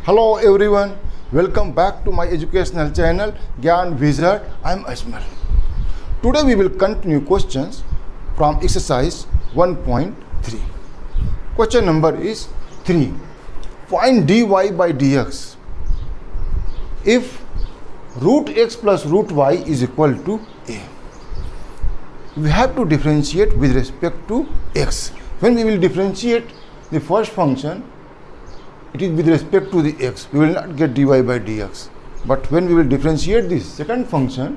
Hello everyone, welcome back to my educational channel Gyan Wizard. I am Ajmal. Today we will continue questions from exercise 1.3. Question number is 3. Find dy by dx if root x plus root y is equal to a. We have to differentiate with respect to x. When we will differentiate the first function, it is with respect to the x. We will not get dy by dx. But when we will differentiate the second function,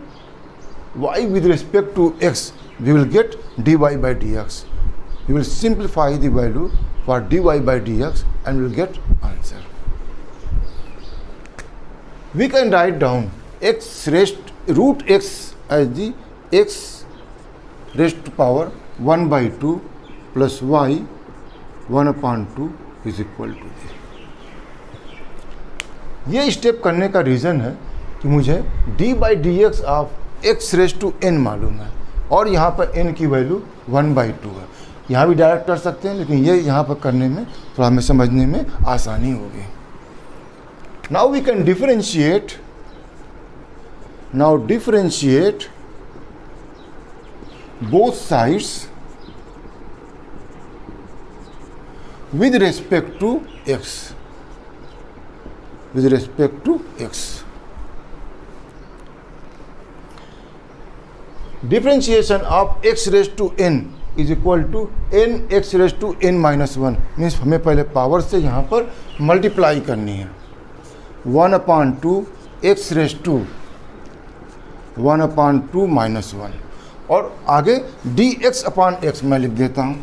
y with respect to x, we will get dy by dx. We will simplify the value for dy by dx and we will get answer. We can write down x raised root x as the x raised to power 1 by 2 plus y 1 upon 2 is equal to this. ये step करने का reason है कि मुझे d by D x of x raise to n मालूम है और यहाँ पर एन की वैल्यू 1 बाई 2 है. यहाँ भी डायरेक्ट कर सकते हैं, लेकिन ये यहाँ पर करने में थोड़ा हमें समझने में आसानी होगी. Now we can differentiate both sides with respect to x. Differentiation of x raised to n is equal to n x raised to n minus 1 means हमें पहले पावर से यहाँ पर मल्टीप्लाई करनी है. 1 upon 2 x raised to 1 upon 2 minus 1 और आगे dx upon x मैं लिख देता हूँ.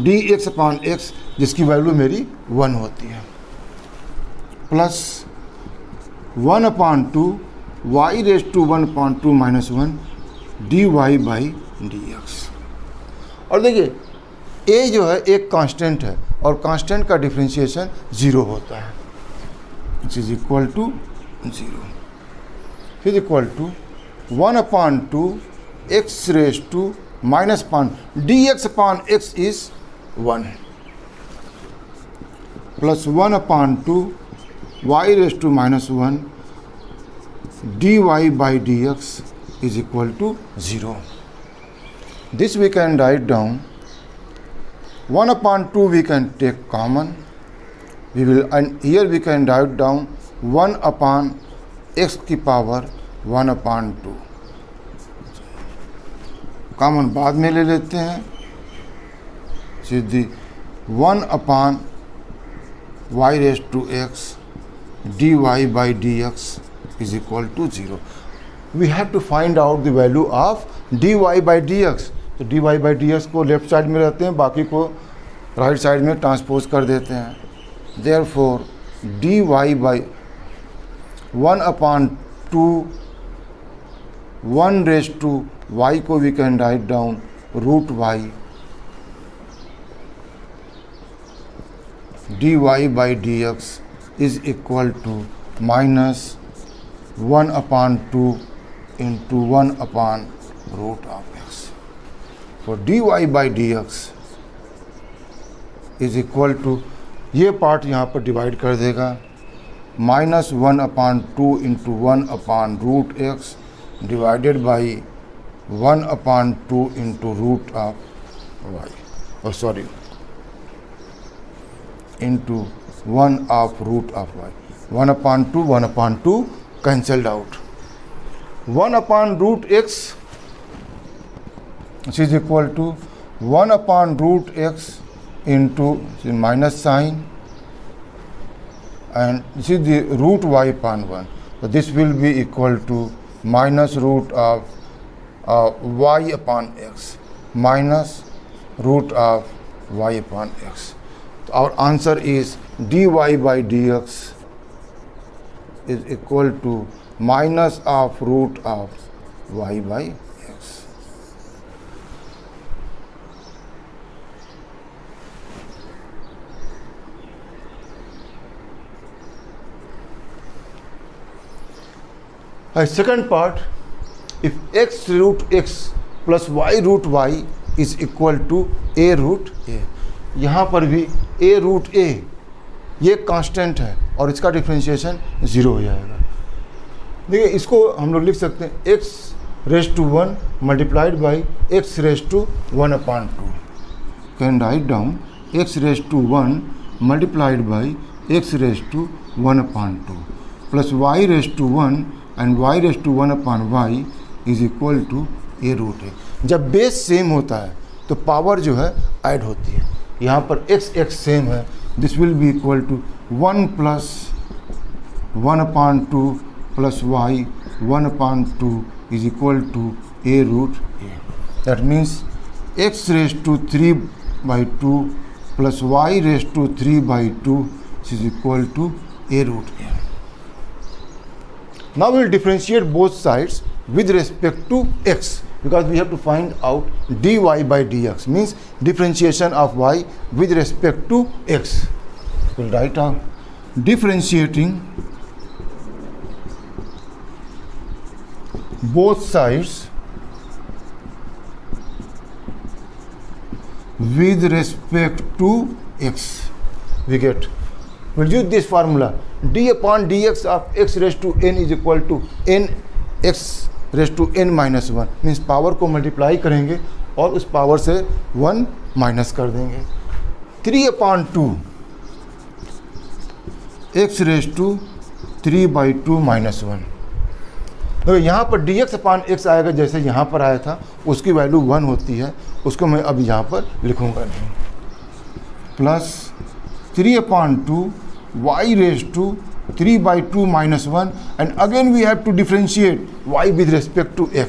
dx upon x जिसकी वैल्यू मेरी 1 होती है plus 1 upon 2 y raise to 1 upon 2 minus 1 dy by dx. और देखिए a जो है एक कांस्टेंट है और कांस्टेंट का डिफरेंशिएशन 0 होता है. It is equal to 0 is equal to 1 upon 2 x raise to minus upon dx upon x is 1 plus 1 upon 2 y raised to minus 1 dy by dx is equal to 0. This we can write down. 1 upon 2 we can take common. And here we can write down 1 upon x की power 1 upon 2. Common बाद में ले लेते हैं. सीधी 1 upon y raised to x dy by dx is equal to 0. We have to find out the value of dy by dx. तो dy by dx को left side में रहते हैं, बाकी को राइट साइड में ट्रांसपोज कर देते हैं. Therefore dy by 1 upon 2 1 raised to y को we can write down root y dy by dx is equal to minus 1 upon 2 into 1 upon root of x. For dy by dx is equal to, ये part यहाँ पर divide कर देगा, minus 1 upon 2 into 1 upon root x divided by 1 upon 2 into root of y. Into 1 of root of y. 1 upon 2 cancelled out. 1 upon root x which is equal to 1 upon root x into minus sign, and this is the root y upon 1. So this will be equal to minus root of y upon x minus root of y upon x. So our answer is dy by dx is equal to minus of root of y by x. Second part, if x root x plus y root y is equal to a root a. यहाँ पर भी a root a ये constant है और इसका differentiation 0 हो जाएगा। देखिए इसको हम लोग लिख सकते हैं x⁻1 multiplied by x⁻1/2। Can write down x⁻1 multiplied by x⁻1/2 plus y⁻1 and y⁻1/y is equal to a√a। जब बेस सेम होता है तो पावर जो है ऐड होती है। यहाँ पर x सेम है, this will be equal to 1 plus 1/2 plus y 1/2 is equal to a√a। That means x⁻3/2 plus y⁻3/2 is equal to a√a। Now we will differentiate both sides with respect to x, because we have to find out dy by dx, means differentiation of y with respect to x. We will write down differentiating both sides with respect to x. We get, we'll use this formula, d upon dx of x⁻n is equal to n x⁻n minus 1, means power को multiply करेंगे और उस power से 1 minus कर देंगे। 3/2 x⁻3/2 minus 1। तो यहाँ पर dx/x आएगा, जैसे यहाँ पर आया था उसकी वैल्यू 1 होती है, उसको मैं अब यहाँ पर लिखूँगा नहीं। Plus 3/2 y⁻3/2 minus 1, and again we have to differentiate y with respect to x,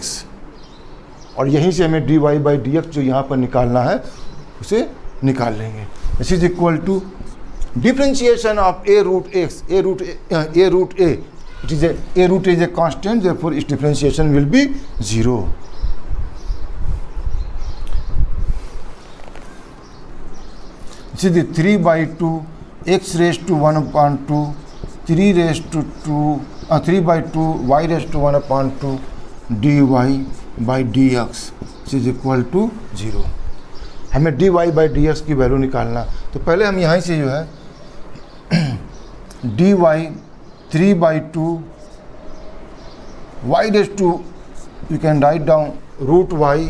और यहीं से हमें dy by dx जो यहाँ पर निकालना है उसे निकाल लेंगे। This is equal to differentiation of a√x, a√a, it is a√a is a constant, therefore its differentiation will be 0। This is the 3/2 x⁻1/2 3/2 y⁻1/2 dy by dx is equal to 0। हमें dy by dx की value निकालना, तो पहले हम यहाँ से जो है dy 3/2 y⁻, you can write down √y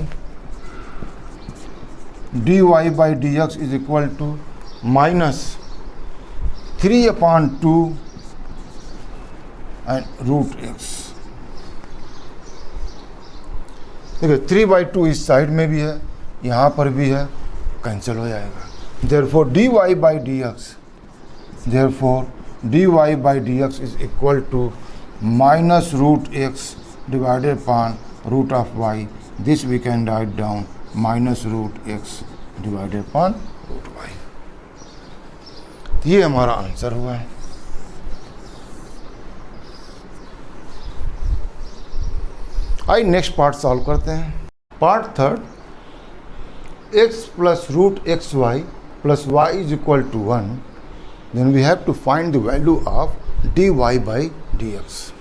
dy by dx is equal to minus 3/2 and √x। देखिए 3/2 इस साइड में भी है, यहाँ पर भी है, कैंसिल हो जाएगा। therefore dy by dx is equal to minus √x divided upon √y। this we can write down minus √x divided upon √y। ये हमारा आंसर हुआ है। आइए नेक्स्ट पार्ट सॉल्व करते हैं। Part third, x plus √xy plus y is equal to 1, then we have to find the value of dy by dx।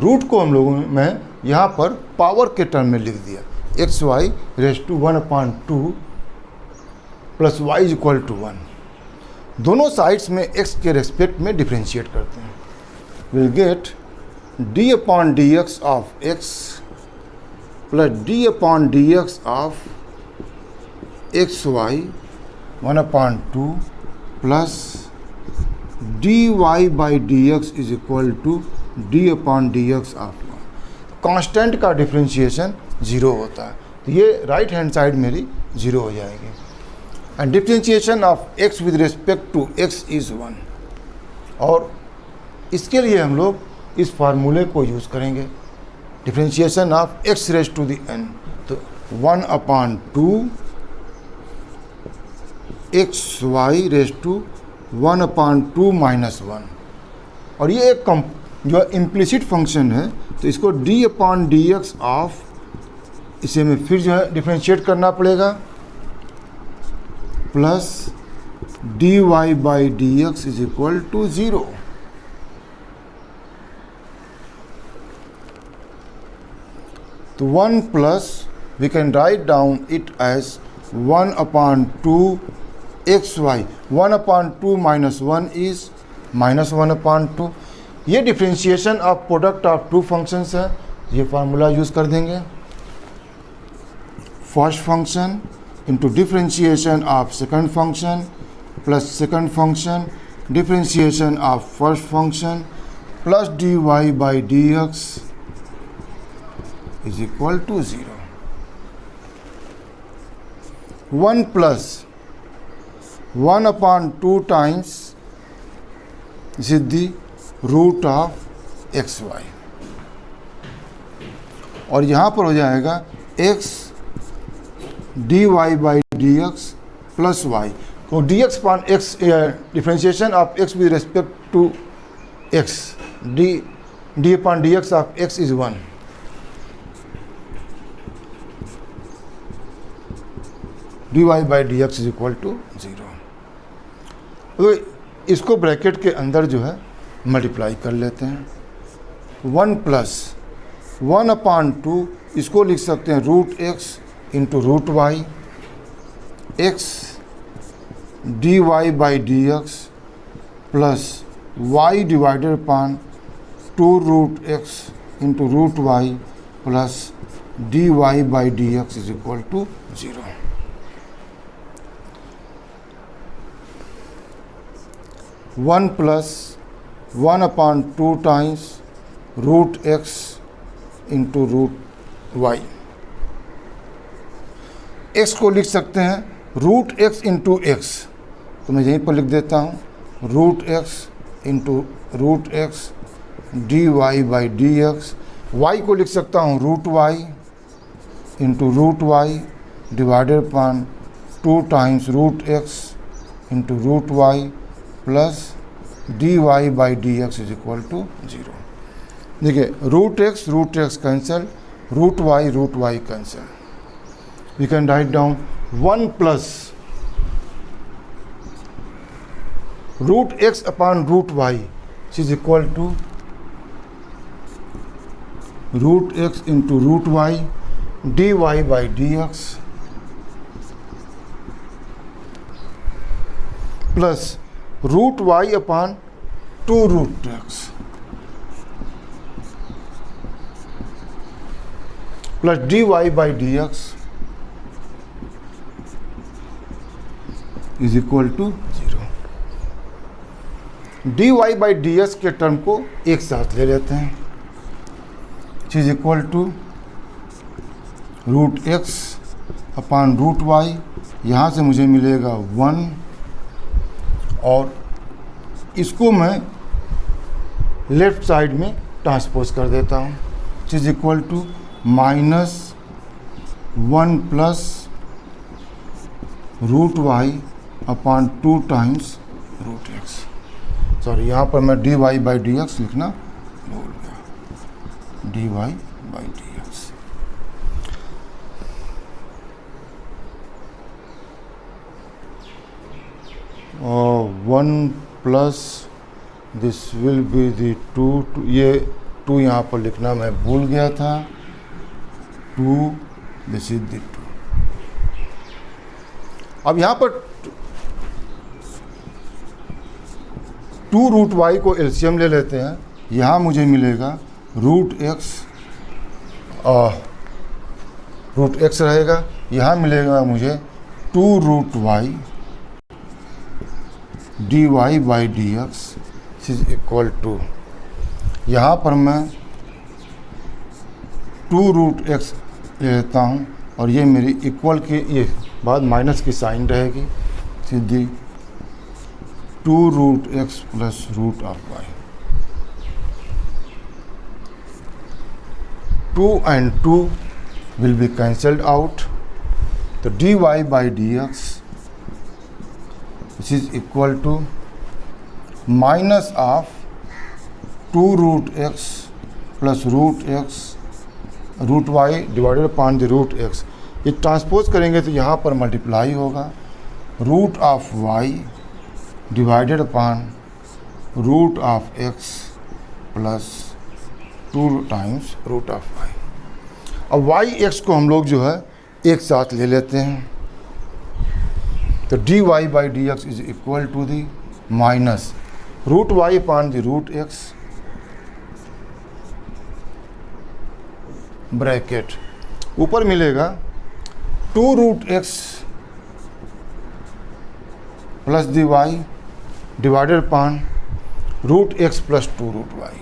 Root को हम लोगों ने यहाँ पर पावर के टर्म में लिख दिया, xy⁻1/2 plus y is equal to 1। दोनों साइड्स में x के रेस्पेक्ट में डिफ्रेंशिएट करते हैं। Will get d upon dx of x plus d upon dx of xy1/2 plus dy by dx is equal to d upon dx of 1। Constant का differentiation 0 होता है, तो ये राइट हैंड साइड मेरी 0 हो जाएगी। And differentiation of x with respect to x is 1, और इसके लिए हम लोग इस फार्मूले को यूज़ करेंगे, डिफ्रेंशिएशन ऑफ x⁻n, तो 1/2 xy⁻1/2 माइनस 1, और ये एक जो इम्प्लिसिट फंक्शन है, तो इसको d अपॉन dx ऑफ, इसे में फिर जो है डिफ्रेंशिएट करना पड़ेगा, plus dy by dx is equal to 0। तो 1 plus we can write down it as 1/2 x y 1/2 minus 1 is -1/2। ये differentiation of product of two functions है, ये फार्मूला यूज़ कर देंगे। First function into differentiation of second function plus second function differentiation of first function plus dy by dx is equal to 0। 1 plus 1/2 times this is the root of x y, और यहाँ पर हो जाएगा x dy by dx plus y, तो dx upon x differentiation of x with respect to x, d upon dx of x is 1। dy by dx is equal to 0। तो इसको bracket के अंदर जो है मल्टीप्लाई कर लेते हैं। 1 प्लस 1/2 इसको लिख सकते हैं root x into root y, x dy by dx plus y divided upon 2 root x into root y plus dy by dx is equal to 0। 1 plus 1/2 times root x into root y, x को लिख सकते हैं root x into x, तो मैं यहीं पर लिख देता हूँ root x into root x dy by dx। Y को लिख सकता हूँ root y into root y divided upon 2 times root x into root y plus dy by dx is equal to 0। देखिए root x cancel, root y cancel, we can write down 1 plus root x upon root y is equal to root x into root y dy by dx plus root Y upon 2 root x plus dy by dx is equal to 0। dy by dx के term को एक साथ ले लेते हैं, is equal to root x upon root y, यहाँ से मुझे मिलेगा 1 और इसको मैं लेफ्ट साइड में ट्रांसपोज कर देता हूँ, is equal to -1 plus root Y upon 2 times root x. Sorry, यहाँ पर मैं dy बाई dx लिखना भूल गया, dy बाई dx। और 1 plus this will be the 2, ये 2 यहाँ पर लिखना मैं भूल गया था, 2 दिस इज दी 2। अब यहाँ पर 2 रूट वाई को एलसीएम ले लेते हैं, यहाँ मुझे मिलेगा रूट एक्स रहेगा, यहाँ मिलेगा मुझे 2 root y dy by dx is equal to, यहाँ पर मैं 2 रूट एक्स ले लेता हूँ और ये मेरी इक्वल के ये बाद माइनस की साइन रहेगी, सीधी 2 root x plus root of y. 2 and 2 will be cancelled out, तो dy by dx which is equal to minus of 2 root x plus root x root y divided upon the root x। ये transpose करेंगे तो यहाँ पर multiply होगा root of y divided upon root of x plus 2 times root of y। अब y x को हम लोग जो है एक साथ ले लेते हैं, तो dy by dx is equal to the minus root Y upon the root X bracket ऊपर मिलेगा 2 root x plus the Y divided upon root x plus 2 root Y.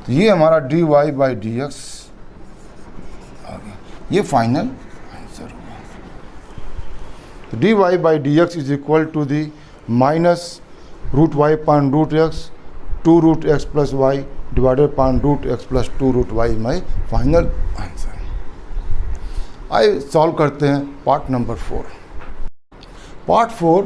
तो ये हमारा dy बाई डी एक्स आ गया, ये final answer होगा। तो dy by D x is equal to the minus root Y upon root X 2 root x plus Y divided upon root x plus 2 root y my final answer. आइए solve करते हैं part number 4। Part 4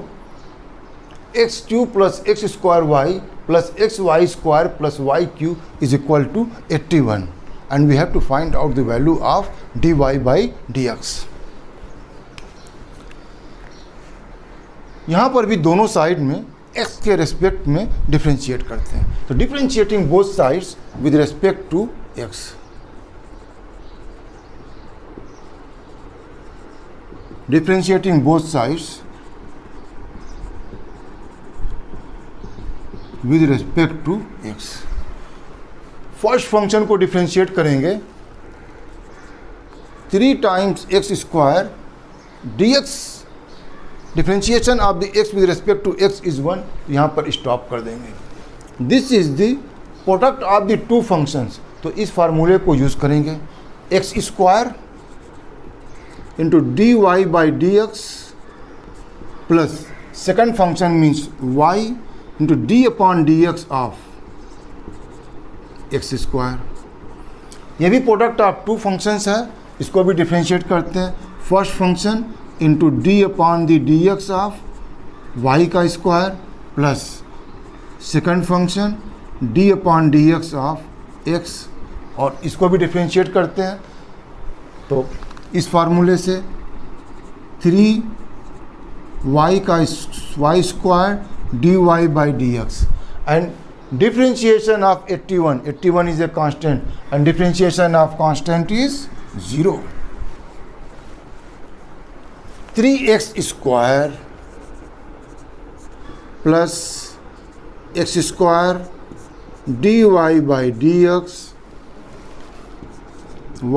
x cube plus x square y plus xy square plus yq is equal to 81 and we have to find out the value of dy by dx। यहाँ पर भी दोनों side में x के respect में differentiate करते हैं। तो differentiating both sides with respect to x, differentiating both sides with respect to x। First function को डिफ्रेंशिएट करेंगे 3 times x square dx, differentiation of the x with respect to x is 1, यहाँ पर stop कर देंगे। This is the product of the two functions, तो इस फार्मूले को यूज करेंगे x square into d y by D x plus second function means y into D upon D x of x square. ये भी product of two functions है, इसको भी डिफ्रेंशिएट करते हैं। First function into D upon the D x of Y का square plus second function D upon D x of X, और इसको भी डिफ्रेंशिएट करते हैं। तो इस फार्मूले से 3y का y square dy by dx and differentiation of 81 is a constant and differentiation of constant is 0। 3x square plus x square dy by dx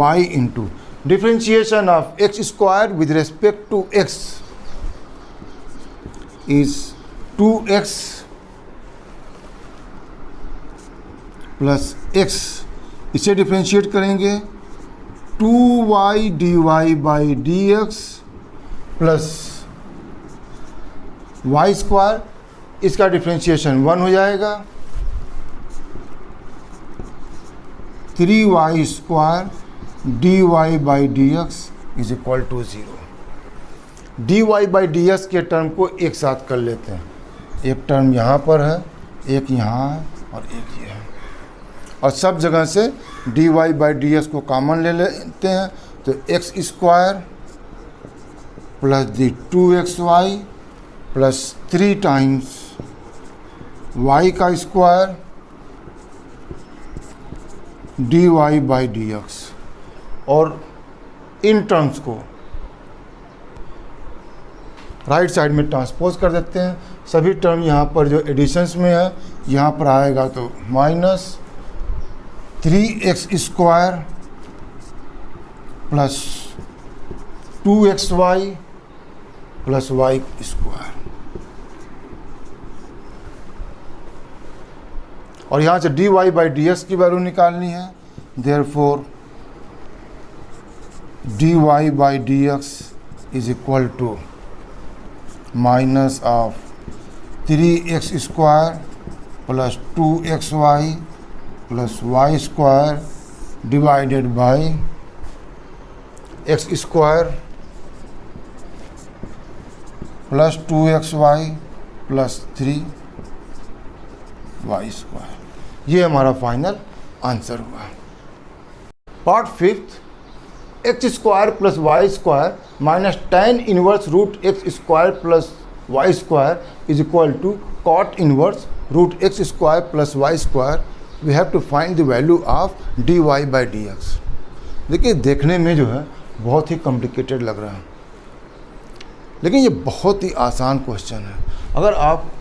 y into differentiation of x square with respect to x is 2x plus x, इसे differentiate करेंगे 2y dy by D x plus y square, इसका differentiation 1 हो जाएगा। 3y square dy by D x is equal to 0। dy by D x के term को एक साथ कर लेते हैं, एक टर्म यहाँ पर है, एक यहाँ है और एक ये है, और सब जगह से dy बाई डी एक्स को कॉमन ले लेते हैं। तो एक्स स्क्वायर प्लस दी 2xy प्लस 3 टाइम्स y का square dy by D x, और इन टर्म्स को राइट साइड में ट्रांसपोज कर देते हैं। सभी टर्म यहाँ पर जो एडिशंस में है यहाँ पर आएगा तो minus 3x square plus 2xy plus y square, और यहाँ से dy बाई डी एक्स की वैल्यू निकालनी है। Therefore dy by D x is equal to minus of 3x square plus 2xy plus y square divided by x square plus 2xy plus 3y square. ये हमारा final answer हुआ। Part 5 x square plus y square minus tan inverse root x square plus y square is equal to cot inverse root x square plus y square we have to find the value of dy by dx। देखिए देखने में जो है बहुत ही complicated लग रहा है, लेकिन ये बहुत ही आसान क्वेश्चन है। अगर आप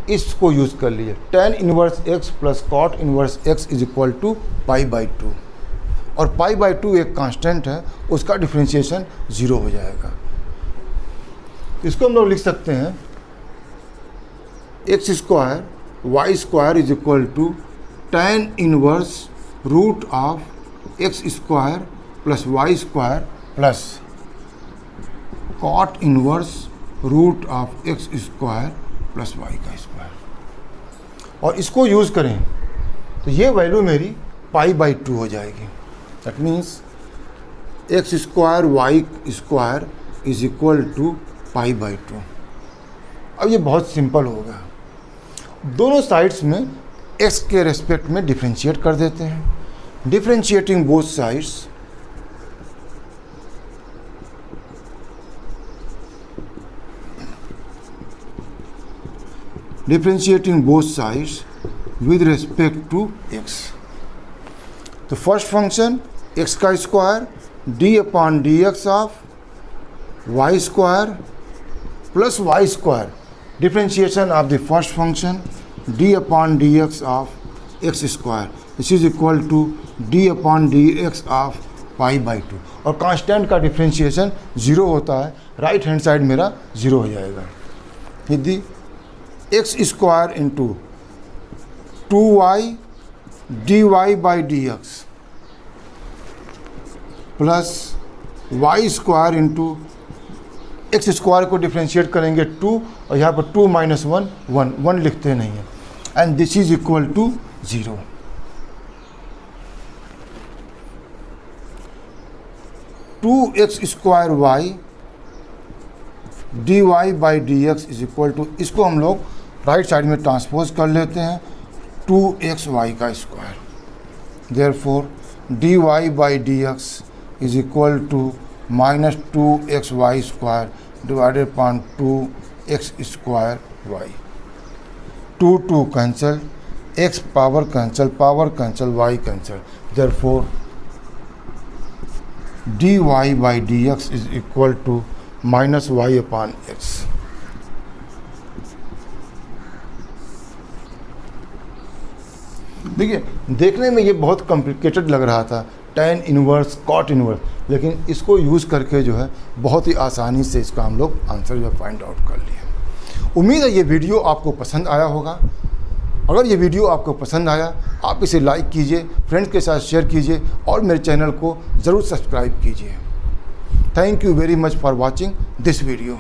इसको यूज़ कर लीजिए, tan inverse x plus cot inverse x is equal to pi by 2, और पाई बाई 2 एक कांस्टेंट है, उसका डिफ्रेंशिएशन 0 हो जाएगा। इसको हम लोग लिख सकते हैं x square y square is equal to tan inverse root of x square plus y square plus cot inverse root of x square plus y का स्क्वायर। और इसको यूज़ करें तो ये वैल्यू मेरी पाई बाई 2 हो जाएगी। That means x square y square is equal to pi by 2। अब ये बहुत सिंपल हो गया, दोनों साइड्स में x के रेस्पेक्ट में डिफ्रेंशिएट कर देते हैं। Differentiating both sides with respect to x। तो फर्स्ट फंक्शन x का square d upon dx of y square plus y square, differentiation of the first function d upon dx of x square, this is equal to d upon dx of pi by 2। और constant का differentiation 0 होता है, right hand side मेरा 0 हो जाएगा। यदि x square into 2y dy by dx plus y square into x square को differentiate करेंगे 2, और यहाँ पर 2 माइनस 1 लिखते नहीं हैं, and this is equal to 0। Two x square y dy by dx is equal to, इसको हम लोग राइट साइड में ट्रांसपोज कर लेते हैं 2xy का square. Therefore dy by dx is equal to minus 2xy square divided upon 2x square y। 2 cancel, x power cancel, y cancel. Therefore dy by dx is equal to minus y upon x। देखिए देखने में ये बहुत complicated लग रहा था, tan inverse cot inverse, लेकिन इसको यूज़ करके जो है बहुत ही आसानी से इसका हम लोग आंसर जो फाइंड आउट कर लिए। उम्मीद है ये वीडियो आपको पसंद आया होगा। अगर ये वीडियो आपको पसंद आया, आप इसे लाइक कीजिए, फ्रेंड्स के साथ शेयर कीजिए, और मेरे चैनल को ज़रूर सब्सक्राइब कीजिए। Thank you very much for watching this video.